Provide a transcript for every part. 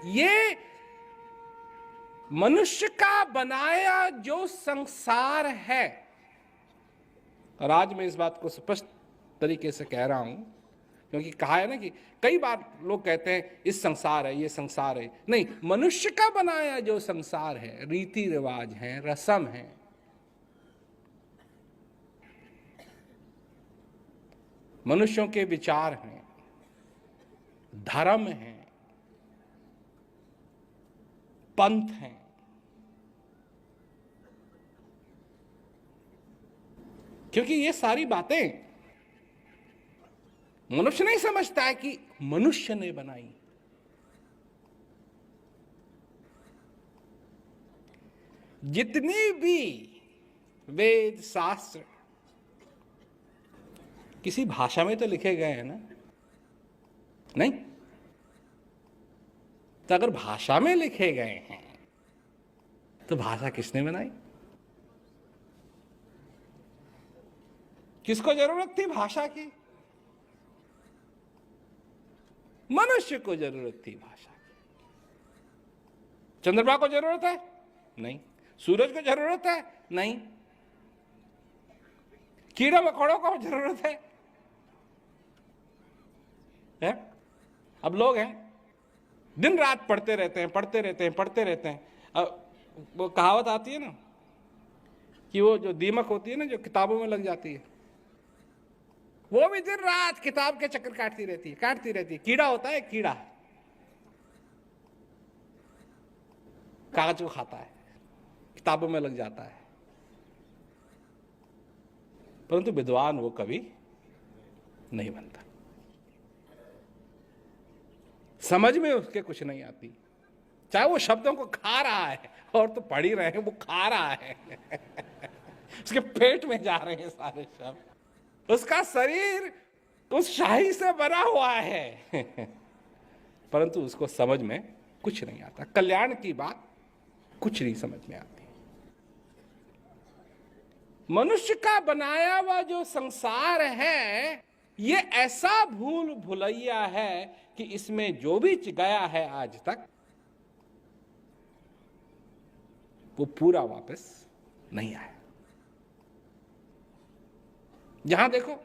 ये मनुष्य का बनाया जो संसार है, और आज मैं इस बात को स्पष्ट तरीके से कह रहा हूं, क्योंकि कहा है ना कि कई बार लोग कहते हैं इस संसार है, ये संसार है। नहीं, मनुष्य का बनाया जो संसार है, रीति रिवाज है, रस्म है, मनुष्यों के विचार हैं, धर्म हैं, पंथ हैं, क्योंकि ये सारी बातें मनुष्य नहीं समझता है कि मनुष्य ने बनाई। जितनी भी वेद शास्त्र किसी भाषा में तो लिखे गए हैं ना? नहीं? तो अगर भाषा में लिखे गए हैं तो भाषा किसने बनाई? किसको जरूरत थी भाषा की? मनुष्य को जरूरत थी भाषा की। चंद्रमा को जरूरत है? नहीं। सूरज को जरूरत है? नहीं। कीड़ा मकोड़ों को जरूरत है? अब लोग हैं दिन रात पढ़ते रहते हैं, पढ़ते रहते हैं, पढ़ते रहते हैं। अब वो कहावत आती है ना कि वो जो दीमक होती है ना, जो किताबों में लग जाती है, वो भी दिन रात किताब के चक्कर काटती रहती है। कीड़ा होता है, कीड़ा कागज को खाता है, किताबों में लग जाता है, परंतु विद्वान वो कभी नहीं बनता। समझ में उसके कुछ नहीं आती, चाहे वो शब्दों को खा रहा है, और तो पढ़ ही रहे हैं, वो खा रहा है उसके पेट में जा रहे हैं सारे शब्द। उसका शरीर उस शाही से बना हुआ है परंतु उसको समझ में कुछ नहीं आता। कल्याण की बात कुछ नहीं समझ में आती। मनुष्य का बनाया हुआ जो संसार है, ये ऐसा भूल भुलैया है कि इसमें जो भी गया है आज तक, वो पूरा वापस नहीं आया। जहां देखो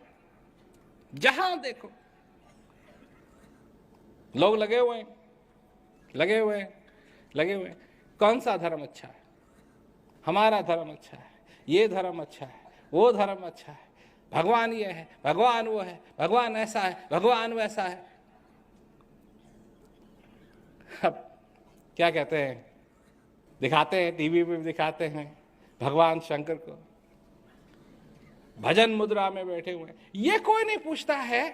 लोग लगे हुए हैं। कौन सा धर्म अच्छा है? हमारा धर्म अच्छा है, ये धर्म अच्छा है, वो धर्म अच्छा है, भगवान ये है, भगवान वो है, भगवान ऐसा है, भगवान वैसा है। अब क्या कहते हैं, दिखाते हैं, टीवी पे दिखाते हैं भगवान शंकर को भजन मुद्रा में बैठे हुए हैं। ये कोई नहीं पूछता है।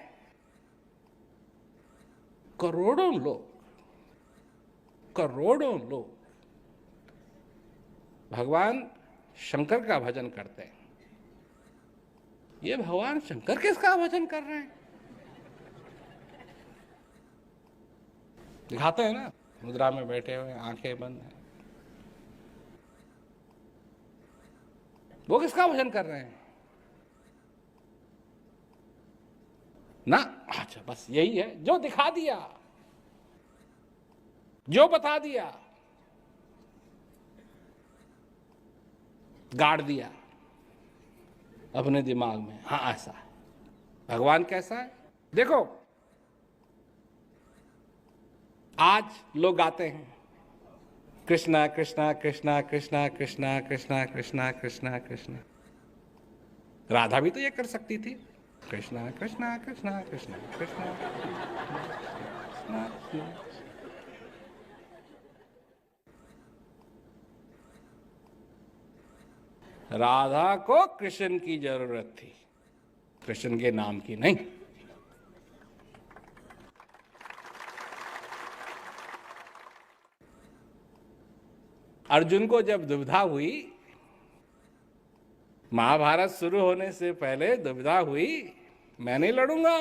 करोड़ों लोग भगवान शंकर का भजन करते हैं। ये भगवान शंकर किसका भजन कर रहे हैं? दिखाते हैं ना, मुद्रा में बैठे हुए, आंखें बंद हैं। वो किसका भजन कर रहे हैं ना? अच्छा, बस यही है जो दिखा दिया, जो बता दिया, गाड़ दिया अपने दिमाग में। हाँ, ऐसा है। भगवान कैसा है? देखो, आज लोग गाते हैं कृष्णा कृष्णा कृष्णा कृष्णा कृष्णा कृष्णा कृष्णा कृष्णा कृष्णा। राधा भी तो ये कर सकती थी, कृष्णा कृष्णा कृष्णा कृष्णा कृष्णा। राधा को कृष्ण की जरूरत थी, कृष्ण के नाम की नहीं। अर्जुन को जब दुविधा हुई, महाभारत शुरू होने से पहले दुविधा हुई, मैं नहीं लड़ूंगा।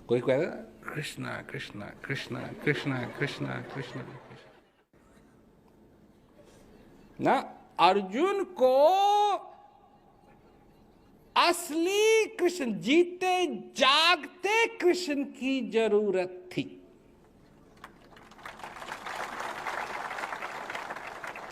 कोई कहेगा कृष्णा कृष्णा कृष्णा कृष्णा कृष्णा कृष्णा ना। अर्जुन को असली कृष्ण, जीते जागते कृष्ण की जरूरत थी।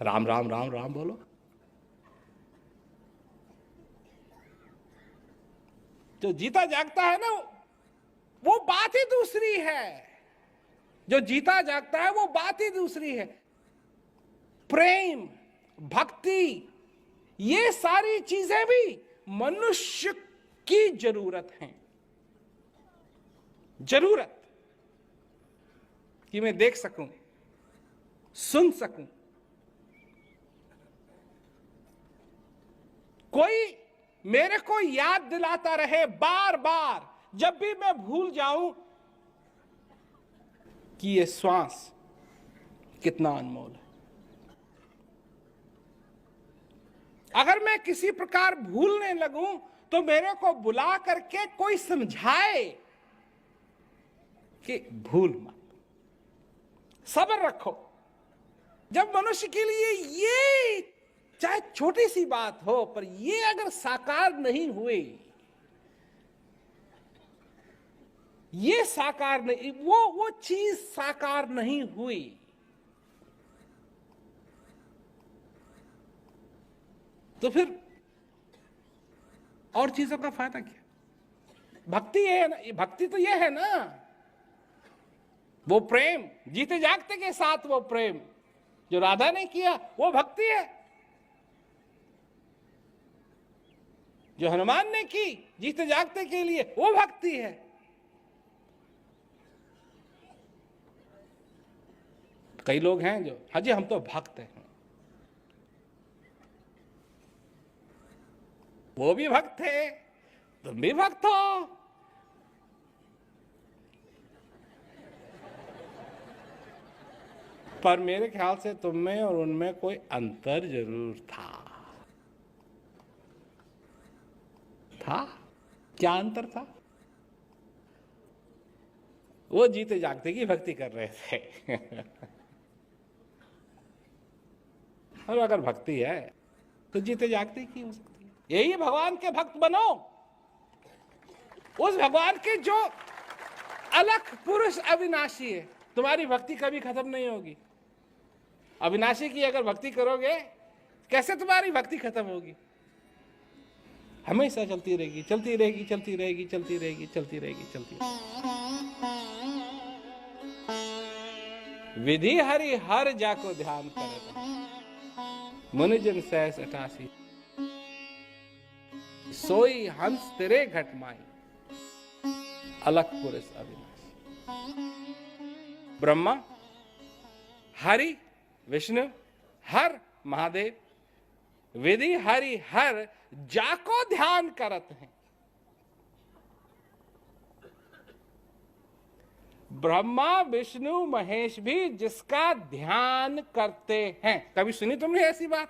राम राम राम राम बोलो। जो जीता जागता है ना, वो बात ही दूसरी है। जो जीता जागता है वो बात ही दूसरी है। प्रेम, भक्ति, ये सारी चीजें भी मनुष्य की जरूरत है। जरूरत कि मैं देख सकूं, सुन सकूं। कोई मेरे को याद दिलाता रहे बार बार, जब भी मैं भूल जाऊं, कि ये श्वास कितना अनमोल है। अगर मैं किसी प्रकार भूलने लगूं तो मेरे को बुला करके कोई समझाए कि भूल मत, सब्र रखो। जब मनुष्य के लिए ये चाहे छोटी सी बात हो, पर ये अगर साकार नहीं हुई, ये साकार नहीं, वो चीज साकार नहीं हुई, तो फिर और चीजों का फायदा क्या? भक्ति है ना, भक्ति तो ये है ना, वो प्रेम, जीते जागते के साथ वो प्रेम जो राधा ने किया, वो भक्ति है। जो हनुमान ने की जीते जागते के लिए, वो भक्ति है। कई लोग हैं जो, हाँ जी हम तो भक्त हैं, वो भी भक्त है, तुम भी भक्त हो। पर मेरे ख्याल से तुम में और उनमें कोई अंतर जरूर था। क्या अंतर था? वो जीते जागते की भक्ति कर रहे थे और अगर भक्ति है तो जीते जागते की हो सकती है। यही भगवान के भक्त बनो, उस भगवान के जो अलख पुरुष अविनाशी है। तुम्हारी भक्ति कभी खत्म नहीं होगी। अविनाशी की अगर भक्ति करोगे, कैसे तुम्हारी भक्ति खत्म होगी? हमेशा चलती रहेगी, चलती रहेगी, चलती रहेगी, चलती रहेगी, चलती रहेगी, चलती रहेगी। विधि हरि हर जाको ध्यान करत, मुनिजन सहस 88, सोई हंस तेरे घट माई, अलख पुरुष अविनाशी। ब्रह्मा, हरि, विष्णु, हर महादेव, विधि हरि हर जाको ध्यान करत हैं। ब्रह्मा विष्णु महेश भी जिसका ध्यान करते हैं। कभी सुनी तुमने ऐसी बात?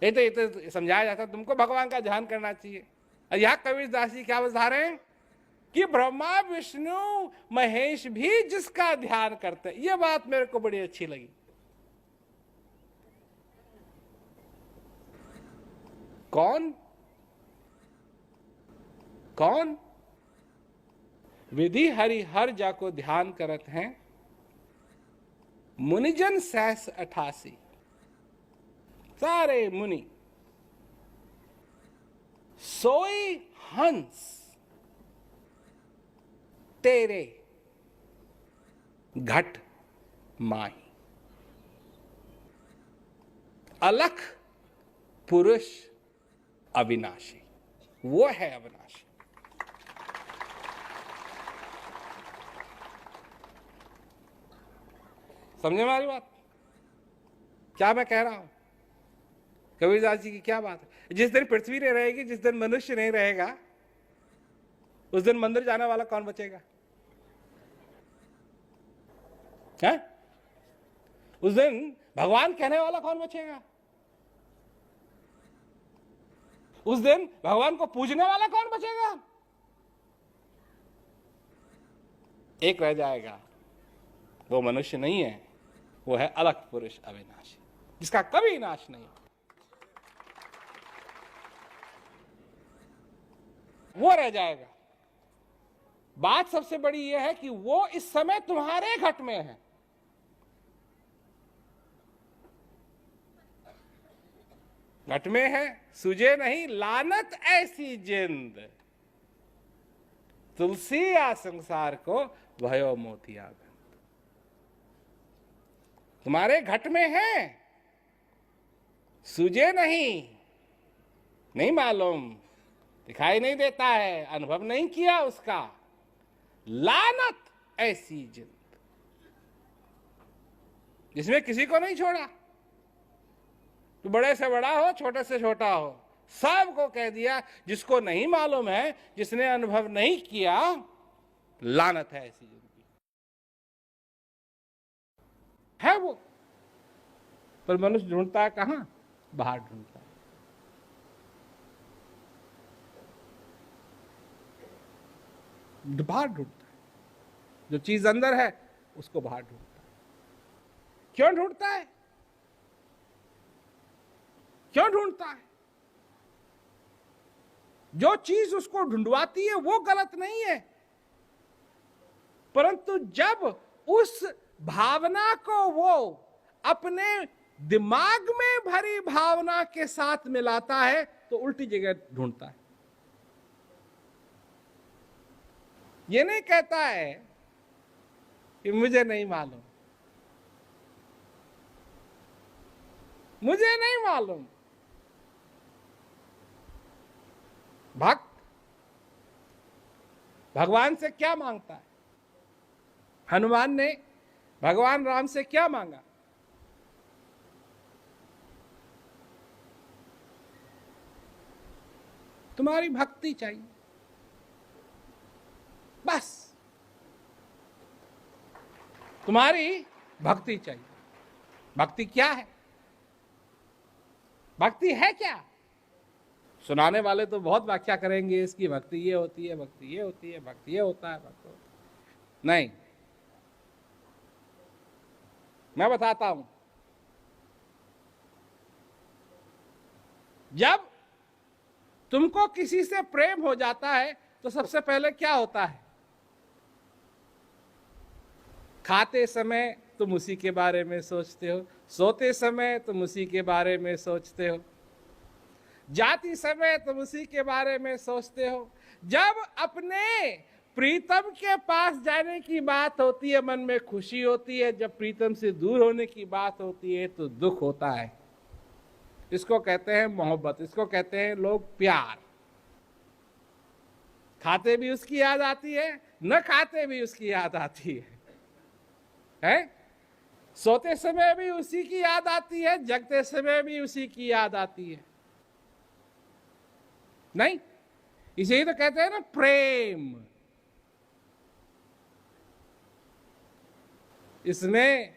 ये तो समझाया जाता तुमको भगवान का ध्यान करना चाहिए। और यहां कबीरदास जी क्या बता रहे हैं कि ब्रह्मा विष्णु महेश भी जिसका ध्यान करते हैं। ये बात मेरे को बड़ी अच्छी लगी। कौन कौन? विधि हरि हर जाको ध्यान करत हैं, मुनिजन सहस 88। सारे मुनि सोई हंस तेरे घट माई, अलख पुरुष अविनाशी। वो है अविनाशी। समझे हमारी बात? क्या मैं कह रहा हूं? कबीरदास जी की क्या बात है? जिस दिन पृथ्वी नहीं रहेगी, जिस दिन मनुष्य नहीं रहेगा, उस दिन मंदिर जाने वाला कौन बचेगा? है? उस दिन भगवान कहने वाला कौन बचेगा? उस दिन भगवान को पूजने वाला कौन बचेगा? एक रह जाएगा, वो मनुष्य नहीं है, वो है अलख पुरुष अविनाशी, जिसका कभी नाश नहीं। वो रह जाएगा। बात सबसे बड़ी यह है कि वो इस समय तुम्हारे घट में है। घट में है, सूझे नहीं लानत ऐसी जिंद, तुलसी या संसार को भयो मोतिया गंध। तुम्हारे घट में है, सूझे नहीं मालूम, दिखाई नहीं देता है, अनुभव नहीं किया उसका, लानत ऐसी जिंद, जिसमें किसी को नहीं छोड़ा। तो बड़े से बड़ा हो, छोटे से छोटा हो, सबको कह दिया। जिसको नहीं मालूम है, जिसने अनुभव नहीं किया, लानत है ऐसी जिंदगी। है वो, पर मनुष्य ढूंढता है कहां? बाहर ढूंढता है। बाहर ढूंढता है, जो चीज अंदर है उसको बाहर ढूंढता है। क्यों ढूंढता है? क्यों ढूंढता है? जो चीज उसको ढूंढवाती है वो गलत नहीं है, परंतु जब उस भावना को वो अपने दिमाग में भरी भावना के साथ मिलाता है तो उल्टी जगह ढूंढता है। ये नहीं कहता है कि मुझे नहीं मालूम, मुझे नहीं मालूम। भक्त भगवान से क्या मांगता है? हनुमान ने भगवान राम से क्या मांगा? तुम्हारी भक्ति चाहिए, बस तुम्हारी भक्ति चाहिए। भक्ति क्या है? भक्ति है क्या? सुनाने वाले तो बहुत व्याख्या करेंगे इसकी, भक्ति ये होती है, भक्ति ये होती है, भक्ति ये होता है, भक्ति होता है। नहीं, मैं बताता हूं। जब तुमको किसी से प्रेम हो जाता है तो सबसे पहले क्या होता है? खाते समय तुम उसी के बारे में सोचते हो, सोते समय तुम उसी के बारे में सोचते हो, जाती समय तुम उसी के बारे में सोचते हो। जब अपने प्रीतम के पास जाने की बात होती है मन में खुशी होती है, जब प्रीतम से दूर होने की बात होती है तो दुख होता है। इसको कहते हैं मोहब्बत, इसको कहते हैं लोग प्यार। खाते भी उसकी याद आती है, न खाते भी उसकी याद आती है? सोते समय भी उसी की याद आती है, जगते समय भी उसी की याद आती है। नहीं, इसे ही तो कहते हैं ना प्रेम। इसमें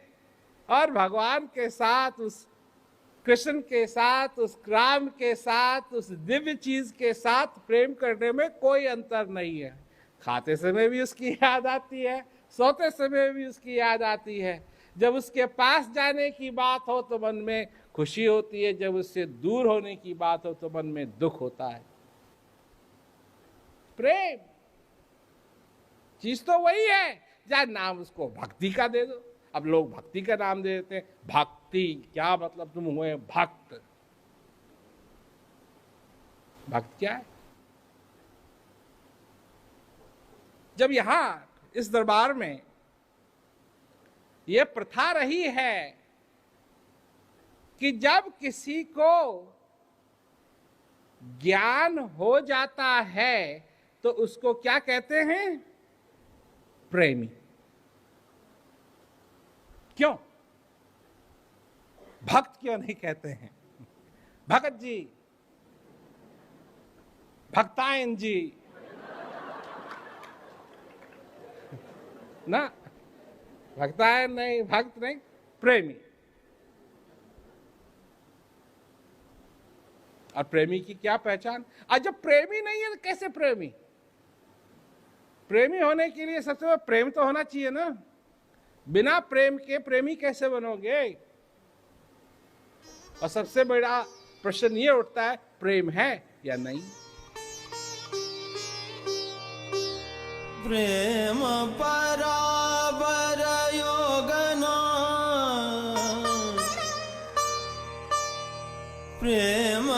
और भगवान के साथ, उस कृष्ण के साथ, उस राम के साथ, उस दिव्य चीज के साथ प्रेम करने में कोई अंतर नहीं है। खाते समय भी उसकी याद आती है, सोते समय भी उसकी याद आती है। जब उसके पास जाने की बात हो तो मन में खुशी होती है, जब उससे दूर होने की बात हो तो मन में दुख होता है। प्रेम चीज तो वही है, या नाम उसको भक्ति का दे दो। अब लोग भक्ति का नाम दे देते हैं। भक्ति क्या मतलब? तुम हुए भक्त। भक्त क्या है? जब यहां इस दरबार में यह प्रथा रही है कि जब किसी को ज्ञान हो जाता है तो उसको क्या कहते हैं? प्रेमी। क्यों? भक्त क्यों नहीं कहते हैं? भगत जी, भक्तायन जी ना, भक्तायन नहीं, भक्त नहीं, प्रेमी। और प्रेमी की क्या पहचान? आज जब प्रेमी नहीं है तो कैसे प्रेमी? प्रेमी होने के लिए सबसे पहले प्रेम तो होना चाहिए ना। बिना प्रेम के प्रेमी कैसे बनोगे? और सबसे बड़ा प्रश्न ये उठता है, प्रेम है या नहीं? प्रेम पराबर योगना, प्रेम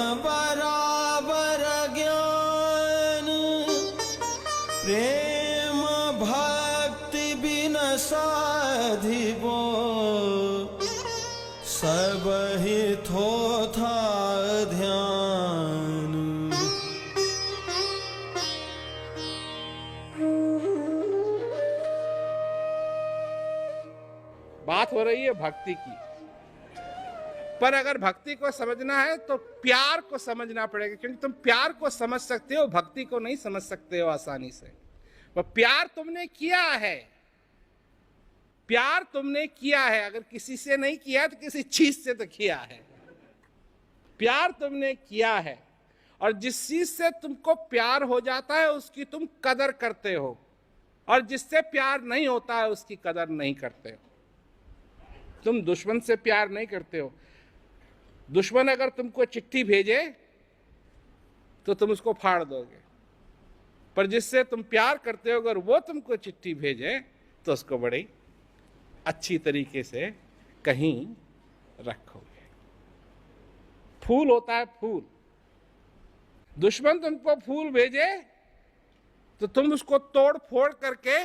साधिबो सब ही थोथा ध्यान। बात हो रही है भक्ति की, पर अगर भक्ति को समझना है तो प्यार को समझना पड़ेगा, क्योंकि तुम प्यार को समझ सकते हो, भक्ति को नहीं समझ सकते हो आसानी से। पर प्यार तुमने किया है, प्यार तुमने किया है, अगर किसी से नहीं किया तो किसी चीज से तो किया है। प्यार तुमने किया है, और जिस चीज से तुमको प्यार हो जाता है उसकी तुम कदर करते हो, और जिससे प्यार नहीं होता है उसकी कदर नहीं करते हो। तुम दुश्मन से प्यार नहीं करते हो। दुश्मन अगर तुमको चिट्ठी भेजे तो तुम उसको फाड़ दोगे, पर जिससे तुम प्यार करते हो अगर वो तुमको चिट्ठी भेजे तो उसको बड़ी अच्छी तरीके से कहीं रखोगे। फूल होता है फूल, दुश्मन तुमको फूल भेजे तो तुम उसको तोड़ फोड़ करके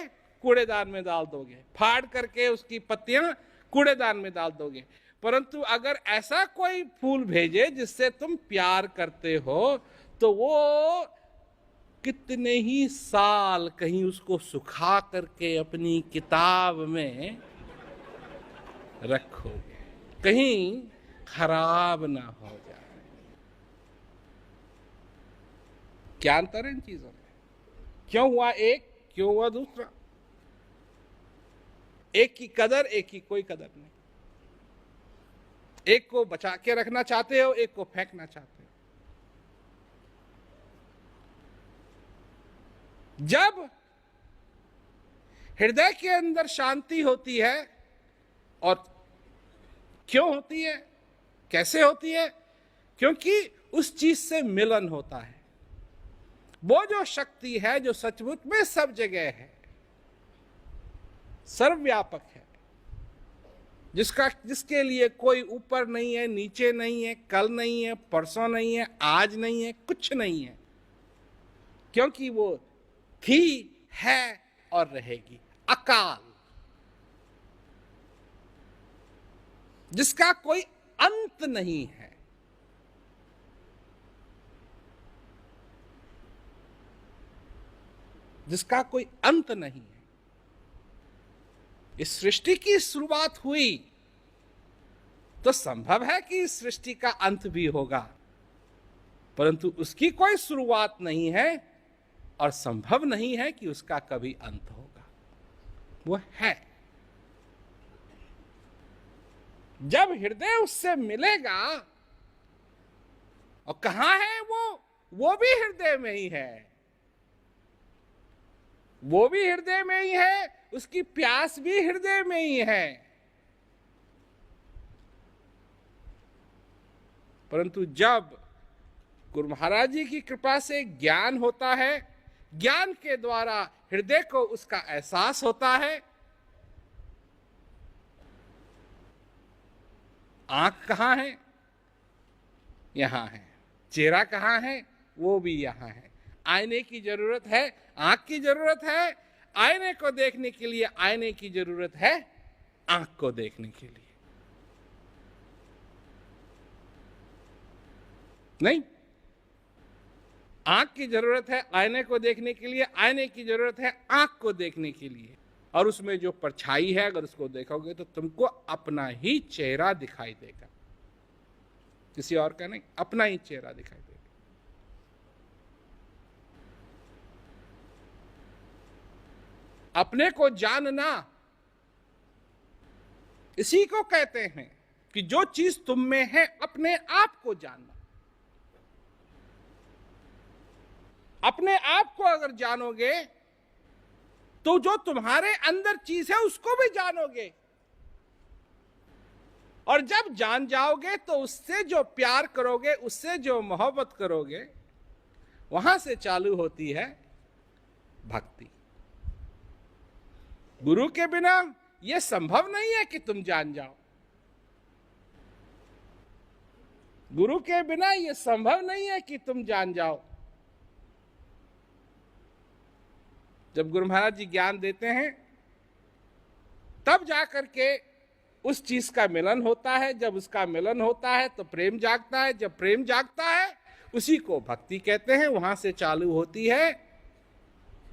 कूड़ेदान में डाल दोगे, फाड़ करके उसकी पत्तियां कूड़ेदान में डाल दोगे। परंतु अगर ऐसा कोई फूल भेजे जिससे तुम प्यार करते हो तो वो कितने ही साल कहीं उसको सुखा करके अपनी किताब में रखोगे, कहीं खराब ना हो जाए। क्या अंतर है इन चीजों में? क्यों हुआ एक, क्यों हुआ दूसरा? एक की कदर, एक की कोई कदर नहीं। एक को बचा के रखना चाहते हो, एक को फेंकना चाहते हो। जब हृदय के अंदर शांति होती है, और क्यों होती है, कैसे होती है? क्योंकि उस चीज से मिलन होता है। वो जो शक्ति है जो सचमुच में सब जगह है, सर्वव्यापक है, जिसके लिए कोई ऊपर नहीं है, नीचे नहीं है, कल नहीं है, परसों नहीं है, आज नहीं है, कुछ नहीं है, क्योंकि वो थी, है और रहेगी। अकाल, जिसका कोई अंत नहीं है। जिसका कोई अंत नहीं है। इस सृष्टि की शुरुआत हुई तो संभव है कि इस सृष्टि का अंत भी होगा, परंतु उसकी कोई शुरुआत नहीं है और संभव नहीं है कि उसका कभी अंत होगा। वो है। जब हृदय उससे मिलेगा, और कहां है वो भी हृदय में ही है, वो भी हृदय में ही है, उसकी प्यास भी हृदय में ही है। परंतु जब गुरु महाराज जी की कृपा से ज्ञान होता है, ज्ञान के द्वारा हृदय को उसका एहसास होता है। आंख कहां है? यहां है। चेहरा कहां है? वो भी यहां है। आईने की जरूरत है, आंख की जरूरत है। आईने को देखने के लिए आईने की जरूरत है, आंख को देखने के लिए नहीं। आंख की जरूरत है आईने को देखने के लिए, आईने की जरूरत है आंख को देखने के लिए। और उसमें जो परछाई है, अगर उसको देखोगे तो तुमको अपना ही चेहरा दिखाई देगा, किसी और का नहीं, अपना ही चेहरा दिखाई देगा। अपने को जानना इसी को कहते हैं कि जो चीज तुम में है अपने आप को जानना। अपने आप को अगर जानोगे तो जो तुम्हारे अंदर चीज है उसको भी जानोगे, और जब जान जाओगे तो उससे जो प्यार करोगे, उससे जो मोहब्बत करोगे, वहां से चालू होती है भक्ति। गुरु के बिना यह संभव नहीं है कि तुम जान जाओ। गुरु के बिना यह संभव नहीं है कि तुम जान जाओ। जब गुरु महाराज जी ज्ञान देते हैं तब जा करके उस चीज का मिलन होता है। जब उसका मिलन होता है तो प्रेम जागता है। जब प्रेम जागता है उसी को भक्ति कहते हैं। वहां से चालू होती है।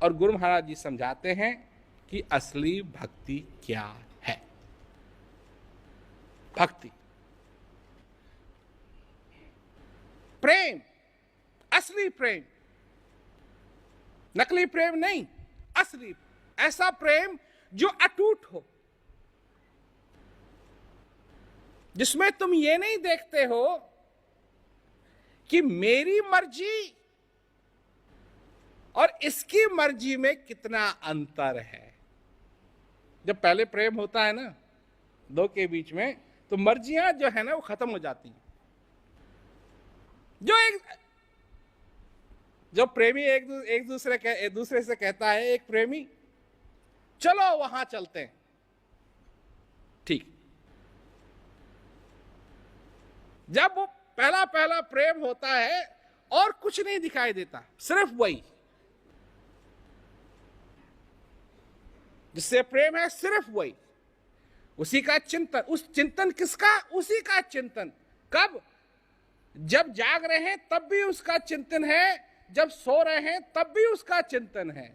और गुरु महाराज जी समझाते हैं कि असली भक्ति क्या है। भक्ति, प्रेम, असली प्रेम, नकली प्रेम नहीं, असली, ऐसा प्रेम जो अटूट हो, जिसमें तुम ये नहीं देखते हो कि मेरी मर्जी और इसकी मर्जी में कितना अंतर है। जब पहले प्रेम होता है ना दो के बीच में, तो मर्जियां जो है ना वो खत्म हो जाती हैं। जो प्रेमी एक दूसरे से कहता है, एक प्रेमी चलो वहां चलते हैं, ठीक। जब वो पहला प्रेम होता है और कुछ नहीं दिखाई देता, सिर्फ वही जिससे प्रेम है, सिर्फ वही, उसी का चिंतन। उस चिंतन किसका? उसी का चिंतन। कब? जब जाग रहे हैं तब भी उसका चिंतन है, जब सो रहे हैं तब भी उसका चिंतन है,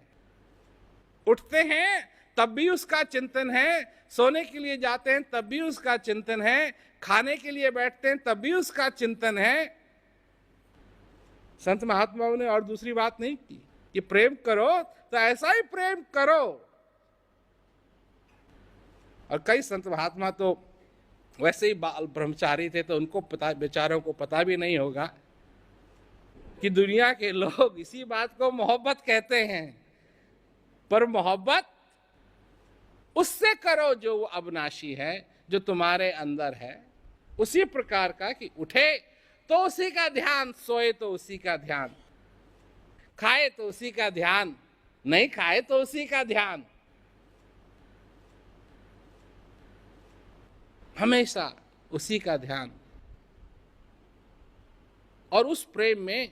उठते हैं तब भी उसका चिंतन है, सोने के लिए जाते हैं तब भी उसका चिंतन है, खाने के लिए बैठते हैं तब भी उसका चिंतन है। संत महात्माओं ने और दूसरी बात नहीं की कि प्रेम करो तो ऐसा ही प्रेम करो। और कई संत महात्मा तो वैसे ही बाल ब्रह्मचारी थे, तो उनको पता, बेचारों को पता भी नहीं होगा कि दुनिया के लोग इसी बात को मोहब्बत कहते हैं। पर मोहब्बत उससे करो जो वो अविनाशी है, जो तुम्हारे अंदर है, उसी प्रकार का कि उठे तो उसी का ध्यान, सोए तो उसी का ध्यान, खाए तो उसी का ध्यान, नहीं खाए तो उसी का ध्यान, हमेशा उसी का ध्यान। और उस प्रेम में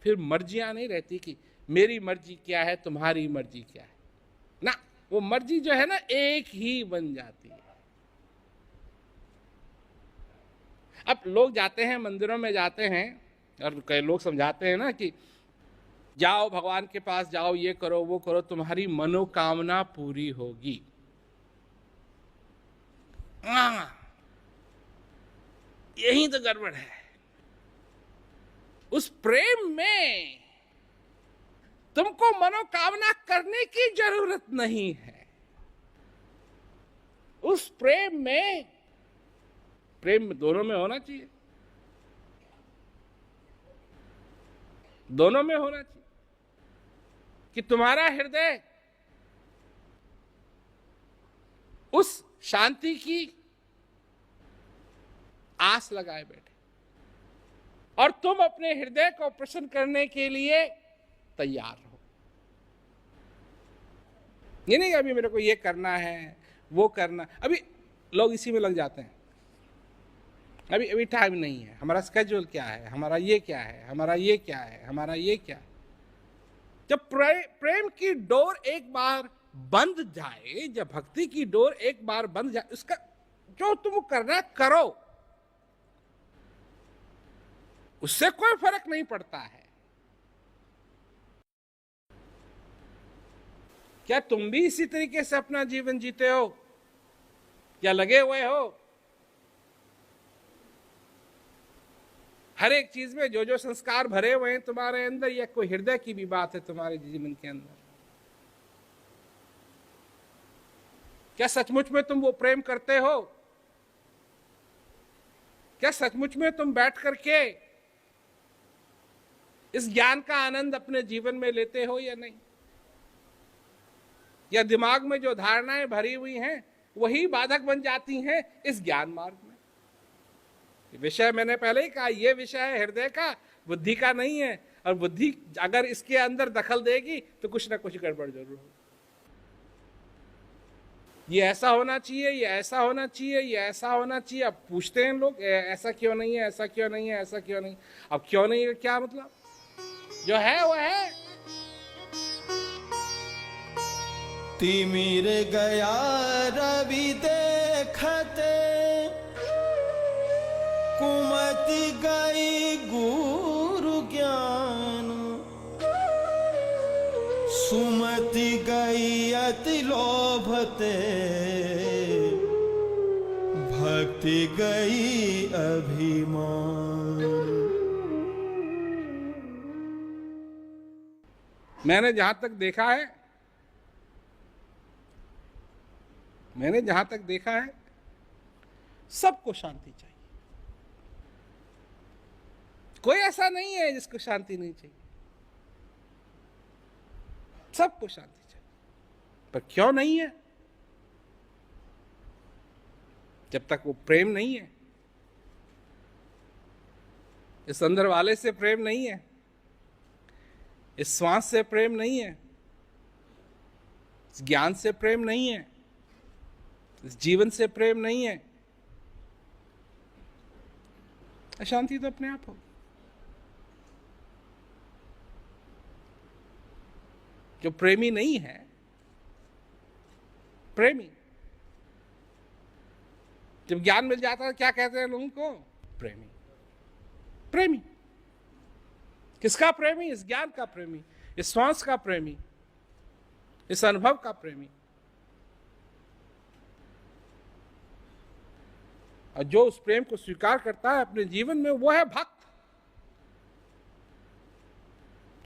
फिर मर्जियां नहीं रहती कि मेरी मर्जी क्या है, तुम्हारी मर्जी क्या है ना। वो मर्जी जो है ना एक ही बन जाती है। अब लोग जाते हैं मंदिरों में जाते हैं और कई लोग समझाते हैं ना कि जाओ भगवान के पास जाओ, ये करो वो करो, तुम्हारी मनोकामना पूरी होगी। यही तो गड़बड़ है। उस प्रेम में तुमको मनोकामना करने की जरूरत नहीं है। उस प्रेम में दोनों में होना चाहिए, दोनों में होना चाहिए कि तुम्हारा हृदय उस शांति की आस लगाए बैठे और तुम अपने हृदय को प्रसन्न करने के लिए तैयार हो। ये नहीं अभी मेरे को ये करना है वो करना, अभी लोग इसी में लग जाते हैं। अभी टाइम नहीं है, हमारा स्केड्यूल क्या है, हमारा ये क्या है, हमारा ये क्या है, हमारा ये क्या है। जब प्रेम की डोर एक बार बंद जाए, जब भक्ति की डोर एक बार बंद जाए, उसका जो तुम करना करो, उससे कोई फर्क नहीं पड़ता है। क्या तुम भी इसी तरीके से अपना जीवन जीते हो या लगे हुए हो? हर एक चीज में जो जो संस्कार भरे हुए हैं तुम्हारे अंदर, या कोई हृदय की भी बात है तुम्हारे जीवन के अंदर? क्या सचमुच में तुम वो प्रेम करते हो? क्या सचमुच में तुम बैठ करके इस ज्ञान का आनंद अपने जीवन में लेते हो या नहीं? या दिमाग में जो धारणाएं भरी हुई हैं वही बाधक बन जाती हैं इस ज्ञान मार्ग में? विषय मैंने पहले ही कहा, यह विषय है हृदय का, बुद्धि का नहीं है। और बुद्धि अगर इसके अंदर दखल देगी तो कुछ ना कुछ गड़बड़ जरूर होगी। ये ऐसा होना चाहिए, ये ऐसा होना चाहिए, ये ऐसा होना चाहिए। अब पूछते हैं लोग, ऐसा क्यों नहीं है, ऐसा क्यों नहीं है, ऐसा क्यों नहीं? अब क्यों नहीं है क्या मतलब? जो है वो है। तिमिर गया रवि देखते, कुमति गई गुरु ज्ञान, सुमति गई अति लोभते, भक्ति गई अभिमान। मैंने जहां तक देखा है सबको शांति चाहिए। कोई ऐसा नहीं है जिसको शांति नहीं चाहिए, सबको शांति चाहिए। पर क्यों नहीं है? जब तक वो प्रेम नहीं है, इस अंदर वाले से प्रेम नहीं है, इस श्वास से प्रेम नहीं है, इस ज्ञान से प्रेम नहीं है, इस जीवन से प्रेम नहीं है, अशांति तो अपने आप हो। जो प्रेमी नहीं है, प्रेमी जब ज्ञान मिल जाता है क्या कहते हैं लोगों को? प्रेमी। प्रेमी किसका प्रेमी? इस ज्ञान का प्रेमी, इस श्वास का प्रेमी, इस अनुभव का प्रेमी। और जो उस प्रेम को स्वीकार करता है अपने जीवन में, वो है भक्त।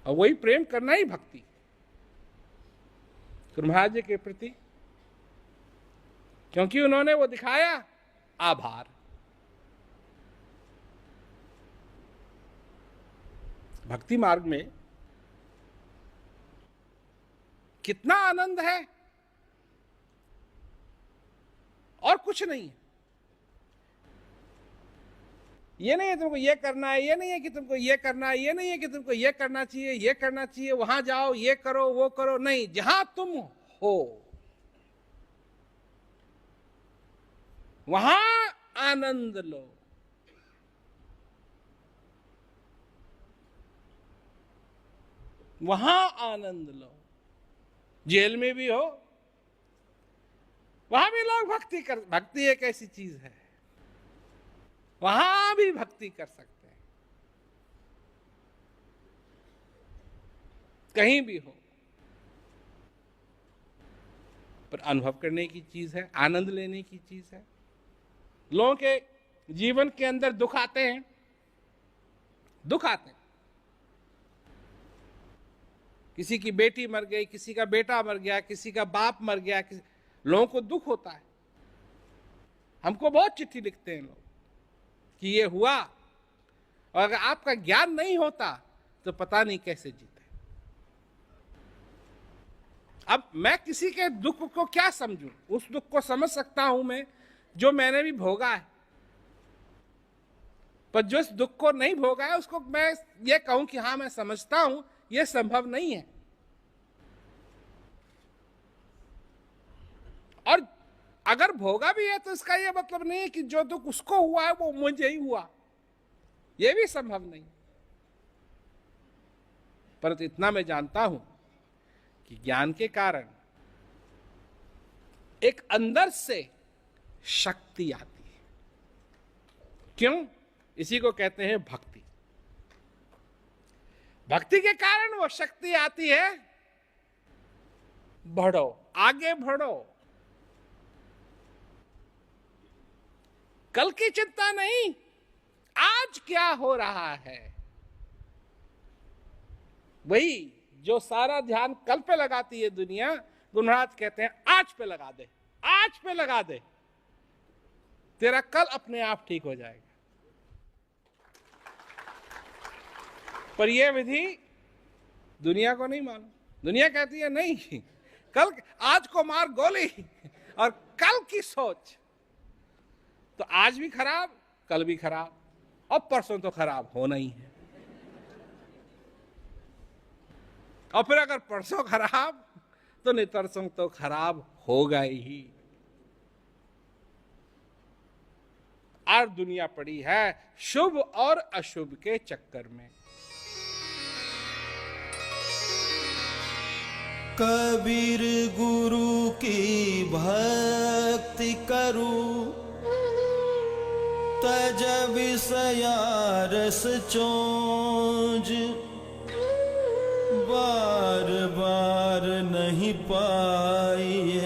और वही प्रेम करना ही भक्ति। गुरु महाराज जी के प्रति क्योंकि उन्होंने वो दिखाया आभार। भक्ति मार्ग में कितना आनंद है और कुछ नहीं है। ये नहीं है तुमको ये करना है, ये नहीं है कि तुमको ये करना है, ये नहीं है कि तुमको ये करना चाहिए, ये करना चाहिए, वहां जाओ, ये करो, वो करो। नहीं, जहां तुम हो वहां आनंद लो। वहां आनंद लो। जेल में भी हो, वहां भी लोग भक्ति एक ऐसी चीज है, वहां भी भक्ति कर सकते हैं। कहीं भी हो, पर अनुभव करने की चीज है, आनंद लेने की चीज है। लोगों के जीवन के अंदर दुख आते हैं, दुख आते हैं। किसी की बेटी मर गई, किसी का बेटा मर गया, किसी का बाप मर गया, लोगों को दुख होता है। हमको बहुत चिट्ठी लिखते हैं लोग कि ये हुआ, और अगर आपका ज्ञान नहीं होता तो पता नहीं कैसे जीते। अब मैं किसी के दुख को क्या समझूं? उस दुख को समझ सकता हूं मैं जो मैंने भी भोगा है, पर जो इस दुख को नहीं भोगा है उसको मैं ये कहूं कि हाँ मैं समझता हूं, ये संभव नहीं है। और अगर भोगा भी है तो इसका ये मतलब नहीं है कि जो दुख उसको हुआ है वो मुझे ही हुआ, ये भी संभव नहीं। परंतु इतना मैं जानता हूं कि ज्ञान के कारण एक अंदर से शक्ति आती है। क्यों? इसी को कहते हैं भक्ति। भक्ति के कारण वो शक्ति आती है, बढ़ो, आगे बढ़ो। कल की चिंता नहीं, आज क्या हो रहा है। वही जो सारा ध्यान कल पे लगाती है दुनिया, गुरु महाराज कहते हैं आज पे लगा दे, आज पे लगा दे, तेरा कल अपने आप ठीक हो जाएगा। पर यह विधि दुनिया को नहीं मालूम। दुनिया कहती है नहीं, कल आज को मार गोली, और कल की सोच। तो आज भी खराब, कल भी खराब, और परसों तो खराब होना ही है। और फिर अगर परसों खराब तो नितरसों तो खराब होगा ही। और दुनिया पड़ी है शुभ और अशुभ के चक्कर में। कबीर गुरु की भक्ति करूं, तज विषया रस चोंज, बार बार नहीं पाई